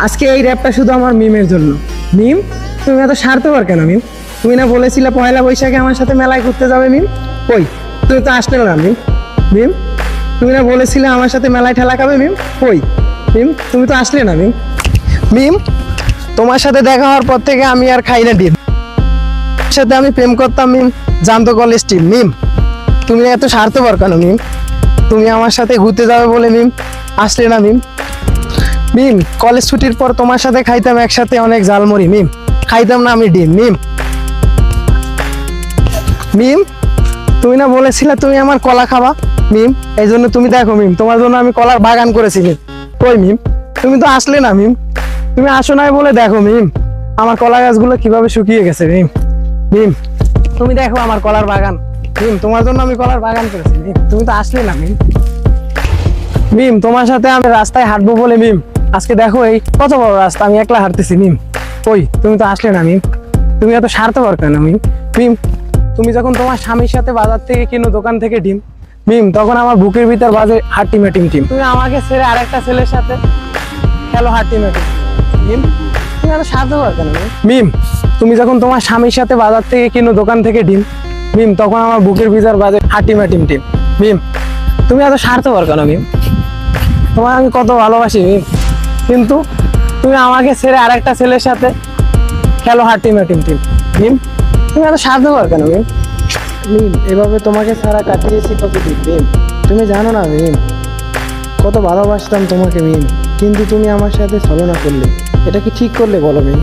আজকে এই র্যাপটা শুধু আমার মিমের জন্য। মিম, তুমি এত স্বার্থপর কেন মিম? তুমি না বলেছিলে পয়লা বৈশাখে আমার সাথে মেলায় ঘুরতে যাবে মিম? কই, তুমি তো আসলে না মিম। মিম, তুমি না বলেছিলে আমার সাথে মেলায় ঠেলা খাবে মিম? কই মিম, তুমি তো আসলে না মিম। মিম, তোমার সাথে দেখা হওয়ার পর থেকে আমি আর খাই না ডিম। তোমার সাথে আমি প্রেম করতাম মিম, জানতো কলেজ টিম। মিম, তুমি এত স্বার্থপর কেন মিম? তুমি আমার সাথে ঘুরতে যাবে বলে মিম আসলে না মিম। মিম, কলেজ ছুটির পর তোমার সাথে খাইতাম একসাথে অনেক ঝালমুড়ি মিম, খাইতাম না আমি ডিম মিম। মিম, তুমি না বলেছিলে তুমি আমার কলা খাবা মিম, এই জন্য তুমি দেখো মিম, তোমার জন্য আমি কলার বাগান করেছি মিম। কই মিম, তুমি তো আসলে না মিম। তুমি আসো নাই বলে দেখো মিম, আমার কলা গাছগুলো কিভাবে শুকিয়ে গেছে মিম। মিম, তুমি দেখো আমার কলার বাগান মিম, তোমার জন্য আমি কলার বাগান করেছি মিম, তুমি তো আসলে না মিম। মিম, তোমার সাথে আমি রাস্তায় হাঁটবো বলে মিম, আজকে দেখো এই কত বড় রাস্তা আমি একলা হাঁটতেছি মিম। কই, তুমি তো আসলে না মিম। তুমি এত স্বার্থপর কেন মিম? মিম, তুমি যখন তোমার স্বামীর সাথে বাজার থেকে কিনো দোকান থেকে ডিম মিম, তখন আমার বুকের ভিতর বাজে হাট্টিমেটিম টিম। তুমি আমাকে ছেড়ে আরেকটা ছেলের সাথে খেলো হাট্টিমেটিম মিম, তুমি এত স্বার্থপর কেন মিম? মিম, তুমি যখন তোমার স্বামীর সাথে বাজার থেকে কিনো দোকান থেকে ডিম মিম, তখন আমার বুকের ভিতর বাজে হাট্টিমেটিম টিম। মিম, তুমি এত স্বার্থপর কেন মিম? তোমার আমি কত ভালোবাসি মিম, কিন্তু তুমি আমাকে ছেড়ে আরেকটা ছেলের সাথে খেলো হাট্টিমেটিম টিম। মিম, তুমি এত স্বার্থপর কেন মিম? মিম, এভাবে তোমাকে ছাড়া কাটিয়েছি কতদিন মিম, তুমি জানো না মিম কত ভালোবাসতাম তোমাকে মিম, কিন্তু তুমি আমার সাথে ছলনা করলে, এটা কি ঠিক করলে বলো মিম?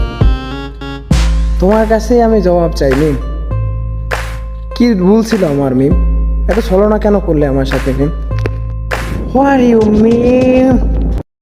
তোমার কাছেই আমি জবাব চাই মিম, কি ভুল ছিল আমার মিম? এত ছলনা কেন করলে আমার সাথে মিম? What are you meme?